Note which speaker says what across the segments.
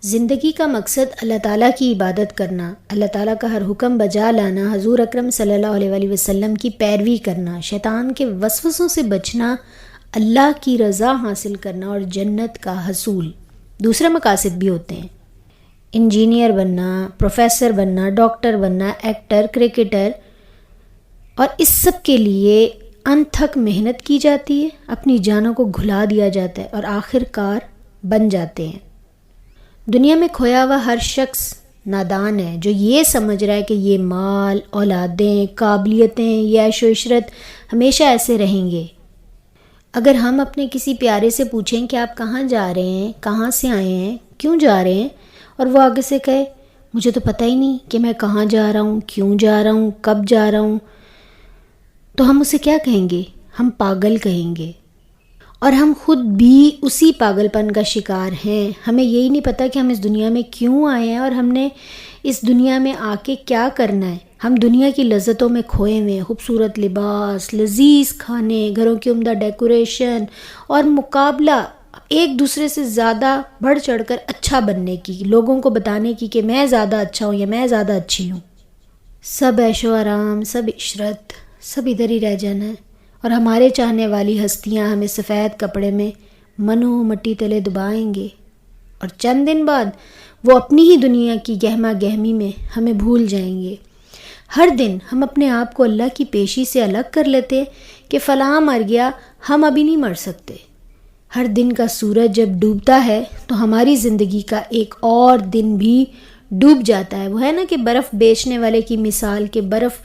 Speaker 1: زندگی کا مقصد اللہ تعالیٰ کی عبادت کرنا، اللہ تعالیٰ کا ہر حکم بجا لانا، حضور اکرم صلی اللہ علیہ وآلہ وسلم کی پیروی کرنا، شیطان کے وسوسوں سے بچنا، اللہ کی رضا حاصل کرنا اور جنت کا حصول۔ دوسرے مقاصد بھی ہوتے ہیں، انجینئر بننا، پروفیسر بننا، ڈاکٹر بننا، ایکٹر، کرکٹر، اور اس سب کے لیے انتھک محنت کی جاتی ہے، اپنی جانوں کو گھلا دیا جاتا ہے اور آخر کار بن جاتے ہیں۔ دنیا میں کھویا ہوا ہر شخص نادان ہے جو یہ سمجھ رہا ہے کہ یہ مال، اولادیں، قابلیتیں، یہ عیش و عشرت ہمیشہ ایسے رہیں گے۔ اگر ہم اپنے کسی پیارے سے پوچھیں کہ آپ کہاں جا رہے ہیں، کہاں سے آئے ہیں، کیوں جا رہے ہیں، اور وہ آگے سے کہے مجھے تو پتہ ہی نہیں کہ میں کہاں جا رہا ہوں، کیوں جا رہا ہوں، کب جا رہا ہوں، تو ہم اسے کیا کہیں گے؟ ہم پاگل کہیں گے۔ اور ہم خود بھی اسی پاگل پن کا شکار ہیں۔ ہمیں یہی نہیں پتہ کہ ہم اس دنیا میں کیوں آئے ہیں اور ہم نے اس دنیا میں آ کے کیا کرنا ہے۔ ہم دنیا کی لذتوں میں کھوئے ہوئے ہیں، خوبصورت لباس، لذیذ کھانے، گھروں کی عمدہ ڈیکوریشن اور مقابلہ ایک دوسرے سے زیادہ بڑھ چڑھ کر اچھا بننے کی، لوگوں کو بتانے کی کہ میں زیادہ اچھا ہوں یا میں زیادہ اچھی ہوں۔ سب عیش و آرام، سب عشرت، سب ادھر ہی رہ جانا ہے، اور ہمارے چاہنے والی ہستیاں ہمیں سفید کپڑے میں منو مٹی تلے دبائیں گے، اور چند دن بعد وہ اپنی ہی دنیا کی گہما گہمی میں ہمیں بھول جائیں گے۔ ہر دن ہم اپنے آپ کو اللہ کی پیشی سے الگ کر لیتے کہ فلاں مر گیا، ہم ابھی نہیں مر سکتے۔ ہر دن کا سورج جب ڈوبتا ہے تو ہماری زندگی کا ایک اور دن بھی ڈوب جاتا ہے۔ وہ ہے نا کہ برف بیچنے والے کی مثال، کہ برف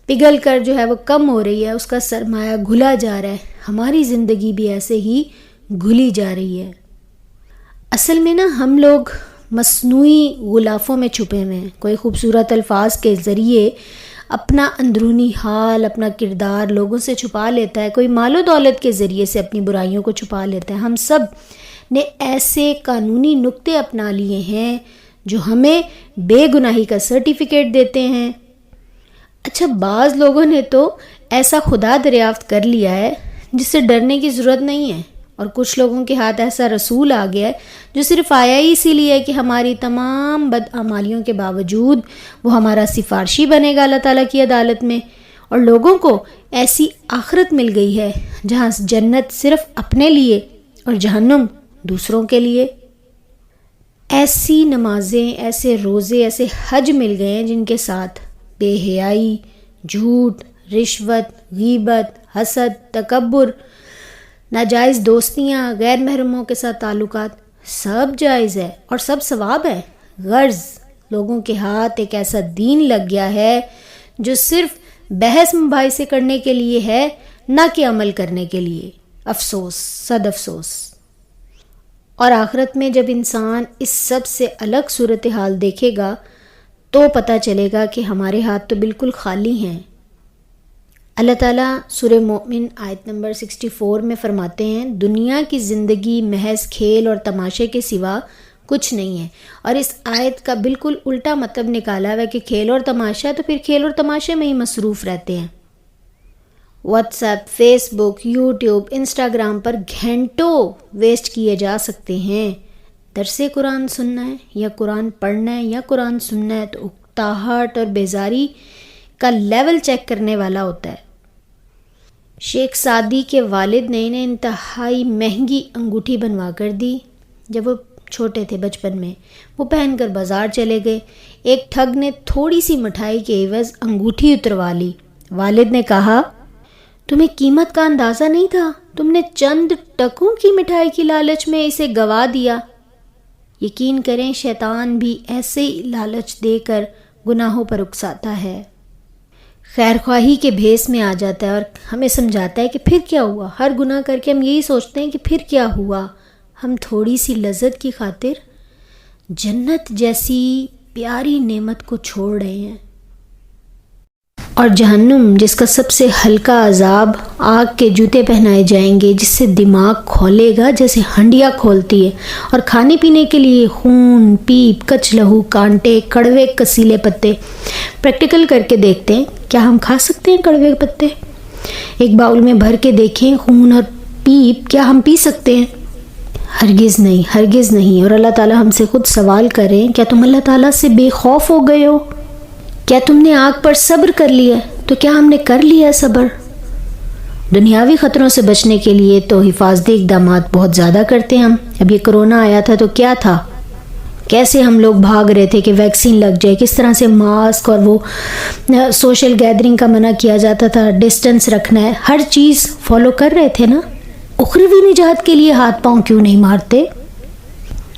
Speaker 1: پگھل کر جو ہے وہ کم ہو رہی ہے، اس کا سرمایہ گھلا جا رہا ہے۔ ہماری زندگی بھی ایسے ہی گھلی جا رہی ہے۔ اصل میں نا ہم لوگ مصنوعی غلافوں میں چھپے ہوئے ہیں۔ کوئی خوبصورت الفاظ کے ذریعے اپنا اندرونی حال، اپنا کردار لوگوں سے چھپا لیتا ہے، کوئی مال و دولت کے ذریعے سے اپنی برائیوں کو چھپا لیتا ہے۔ ہم سب نے ایسے قانونی نقطے اپنا لیے ہیں جو ہمیں بے گناہی کا سرٹیفکیٹ دیتے ہیں۔ اچھا، بعض لوگوں نے تو ایسا خدا دریافت کر لیا ہے جس سے ڈرنے کی ضرورت نہیں ہے، اور کچھ لوگوں کے ہاتھ ایسا رسول آ گیا ہے جو صرف آیا ہی اسی لیے کہ ہماری تمام بدعمالیوں کے باوجود وہ ہمارا سفارشی بنے گا اللہ تعالیٰ کی عدالت میں، اور لوگوں کو ایسی آخرت مل گئی ہے جہاں جنت صرف اپنے لیے اور جہنم دوسروں کے لیے۔ ایسی نمازیں، ایسے روزے، ایسے حج مل گئے ہیں جن کے ساتھ بے حیائی، جھوٹ، رشوت، غیبت، حسد، تکبر، ناجائز دوستیاں، غیر محرموں کے ساتھ تعلقات، سب جائز ہے اور سب ثواب ہے۔ غرض لوگوں کے ہاتھ ایک ایسا دین لگ گیا ہے جو صرف بحث مباحثے کرنے کے لیے ہے، نہ کہ عمل کرنے کے لیے۔ افسوس، صد افسوس۔ اور آخرت میں جب انسان اس سب سے الگ صورتحال دیکھے گا تو پتہ چلے گا کہ ہمارے ہاتھ تو بالکل خالی ہیں۔ اللہ تعالیٰ سورہ مومن آیت نمبر 64 میں فرماتے ہیں، دنیا کی زندگی محض کھیل اور تماشے کے سوا کچھ نہیں ہے۔ اور اس آیت کا بالکل الٹا مطلب نکالا ہوا ہے کہ کھیل اور تماشا، تو پھر کھیل اور تماشے میں ہی مصروف رہتے ہیں۔ واٹس ایپ، فیس بک، یوٹیوب، انسٹاگرام پر گھنٹوں ویسٹ کیے جا سکتے ہیں۔ درس قرآن سننا ہے یا قرآن پڑھنا ہے یا قرآن سننا ہے تو اکتاہٹ اور بیزاری کا لیول چیک کرنے والا ہوتا ہے۔ شیخ سعدی کے والد نے انہیں انتہائی مہنگی انگوٹھی بنوا کر دی جب وہ چھوٹے تھے، بچپن میں۔ وہ پہن کر بازار چلے گئے، ایک ٹھگ نے تھوڑی سی مٹھائی کے عوض انگوٹھی اتروا لی۔ والد نے کہا، تمہیں قیمت کا اندازہ نہیں تھا، تم نے چند ٹکوں کی مٹھائی کی لالچ میں اسے گوا دیا۔ یقین کریں شیطان بھی ایسے ہی لالچ دے کر گناہوں پر اکساتا ہے، خیر خواہی کے بھیس میں آ جاتا ہے اور ہمیں سمجھاتا ہے کہ پھر کیا ہوا۔ ہر گناہ کر کے ہم یہی سوچتے ہیں کہ پھر کیا ہوا۔ ہم تھوڑی سی لذت کی خاطر جنت جیسی پیاری نعمت کو چھوڑ رہے ہیں، اور جہنم جس کا سب سے ہلکا عذاب آگ کے جوتے پہنائے جائیں گے، جس سے دماغ کھولے گا جیسے ہنڈیا کھولتی ہے، اور کھانے پینے کے لیے خون، پیپ، کچ لہو، کانٹے، کڑوے کسیلے پتے۔ پریکٹیکل کر کے دیکھتے ہیں، کیا ہم کھا سکتے ہیں کڑوے پتے؟ ایک باؤل میں بھر کے دیکھیں خون اور پیپ، کیا ہم پی سکتے ہیں؟ ہرگز نہیں، ہرگز نہیں۔ اور اللہ تعالیٰ ہم سے خود سوال کریں، کیا تم اللہ تعالیٰ سے بے خوف ہو گئے ہو؟ کیا تم نے آگ پر صبر کر لیا؟ تو کیا ہم نے کر لیا صبر؟ دنیاوی خطروں سے بچنے کے لیے تو حفاظتی اقدامات بہت زیادہ کرتے ہیں ہم۔ اب یہ کرونا آیا تھا تو کیا تھا، کیسے ہم لوگ بھاگ رہے تھے کہ ویکسین لگ جائے، کس طرح سے ماسک اور وہ سوشل گیدرنگ کا منع کیا جاتا تھا، ڈسٹنس رکھنا ہے، ہر چیز فالو کر رہے تھے نا۔ اخروی نجات کے لیے ہاتھ پاؤں کیوں نہیں مارتے؟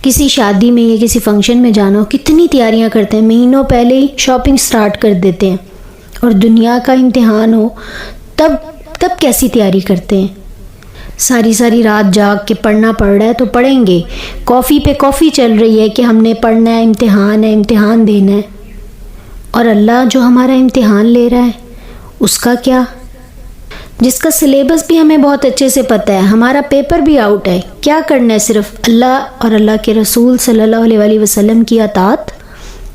Speaker 1: کسی شادی میں یا کسی فنکشن میں جانا ہو، کتنی تیاریاں کرتے ہیں، مہینوں پہلے ہی شاپنگ سٹارٹ کر دیتے ہیں۔ اور دنیا کا امتحان ہو تب کیسی تیاری کرتے ہیں؟ ساری رات جاگ کے پڑھنا پڑ رہا ہے تو پڑھیں گے، کافی پہ کافی چل رہی ہے کہ ہم نے پڑھنا ہے، امتحان دینا ہے۔ اور اللہ جو ہمارا امتحان لے رہا ہے اس کا کیا؟ جس کا سلیبس بھی ہمیں بہت اچھے سے پتہ ہے، ہمارا پیپر بھی آؤٹ ہے، کیا کرنا ہے؟ صرف اللہ اور اللہ کے رسول صلی اللہ علیہ وسلم کی اطاعت،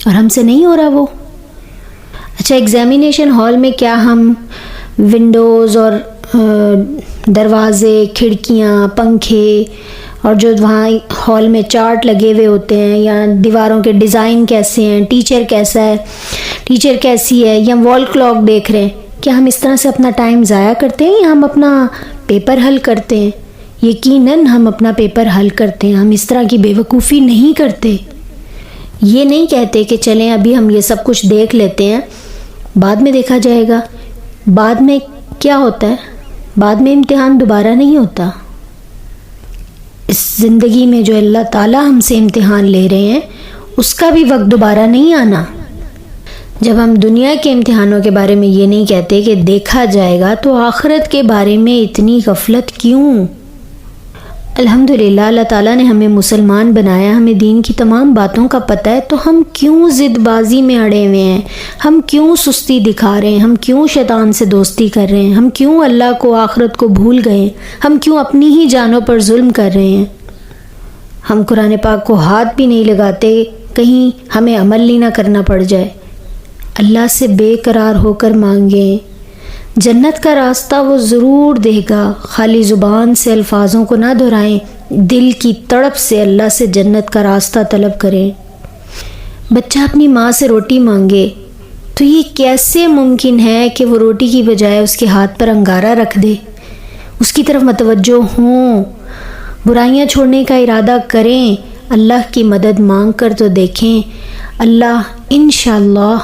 Speaker 1: اور ہم سے نہیں ہو رہا وہ۔ اچھا، ایگزامینیشن ہال میں کیا ہم ونڈوز اور دروازے، کھڑکیاں، پنکھے اور جو وہاں ہال میں چارٹ لگے ہوئے ہوتے ہیں یا دیواروں کے ڈیزائن کیسے ہیں، ٹیچر کیسا ہے، ٹیچر کیسی ہے، یا وال کلاک دیکھ رہے ہیں، کیا ہم اس طرح سے اپنا ٹائم ضائع کرتے ہیں یا ہم اپنا پیپر حل کرتے ہیں؟ یقیناً ہم اپنا پیپر حل کرتے ہیں، ہم اس طرح کی بے وقوفی نہیں کرتے۔ یہ نہیں کہتے کہ چلیں ابھی ہم یہ سب کچھ دیکھ لیتے ہیں، بعد میں دیکھا جائے گا۔ بعد میں کیا ہوتا ہے؟ بعد میں امتحان دوبارہ نہیں ہوتا۔ اس زندگی میں جو اللہ تعالیٰ ہم سے امتحان لے رہے ہیں اس کا بھی وقت دوبارہ نہیں آنا۔ جب ہم دنیا کے امتحانوں کے بارے میں یہ نہیں کہتے کہ دیکھا جائے گا، تو آخرت کے بارے میں اتنی غفلت کیوں؟ الحمدللہ اللہ تعالیٰ نے ہمیں مسلمان بنایا، ہمیں دین کی تمام باتوں کا پتہ ہے، تو ہم کیوں ضد بازی میں اڑے ہوئے ہیں؟ ہم کیوں سستی دکھا رہے ہیں؟ ہم کیوں شیطان سے دوستی کر رہے ہیں؟ ہم کیوں اللہ کو، آخرت کو بھول گئے؟ ہم کیوں اپنی ہی جانوں پر ظلم کر رہے ہیں؟ ہم قرآن پاک کو ہاتھ بھی نہیں لگاتے، کہیں ہمیں عمل ہی نہ کرنا پڑ جائے۔ اللہ سے بے قرار ہو کر مانگیں، جنت کا راستہ وہ ضرور دے گا۔ خالی زبان سے الفاظوں کو نہ دہرائیں، دل کی تڑپ سے اللہ سے جنت کا راستہ طلب کریں۔ بچہ اپنی ماں سے روٹی مانگے تو یہ کیسے ممکن ہے کہ وہ روٹی کی بجائے اس کے ہاتھ پر انگارہ رکھ دے؟ اس کی طرف متوجہ ہوں، برائیاں چھوڑنے کا ارادہ کریں، اللہ کی مدد مانگ کر تو دیکھیں، اللہ انشاءاللہ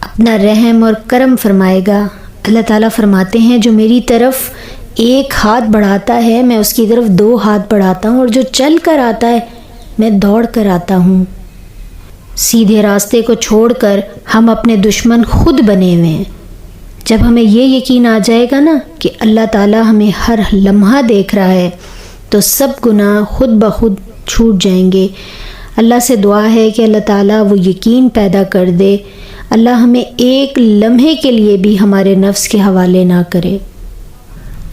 Speaker 1: اپنا رحم اور کرم فرمائے گا۔ اللہ تعالیٰ فرماتے ہیں جو میری طرف ایک ہاتھ بڑھاتا ہے میں اس کی طرف 2 ہاتھ بڑھاتا ہوں، اور جو چل کر آتا ہے میں دوڑ کر آتا ہوں۔ سیدھے راستے کو چھوڑ کر ہم اپنے دشمن خود بنے ہوئے ہیں۔ جب ہمیں یہ یقین آ جائے گا نا کہ اللہ تعالیٰ ہمیں ہر لمحہ دیکھ رہا ہے، تو سب گناہ خود بخود چھوٹ جائیں گے۔ اللہ سے دعا ہے کہ اللہ تعالیٰ وہ یقین پیدا کر دے، اللہ ہمیں ایک لمحے کے لیے بھی ہمارے نفس کے حوالے نہ کرے۔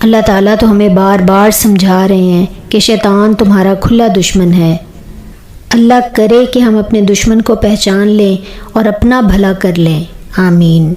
Speaker 1: اللہ تعالیٰ تو ہمیں بار بار سمجھا رہے ہیں کہ شیطان تمہارا کھلا دشمن ہے۔ اللہ کرے کہ ہم اپنے دشمن کو پہچان لیں اور اپنا بھلا کر لیں۔ آمین۔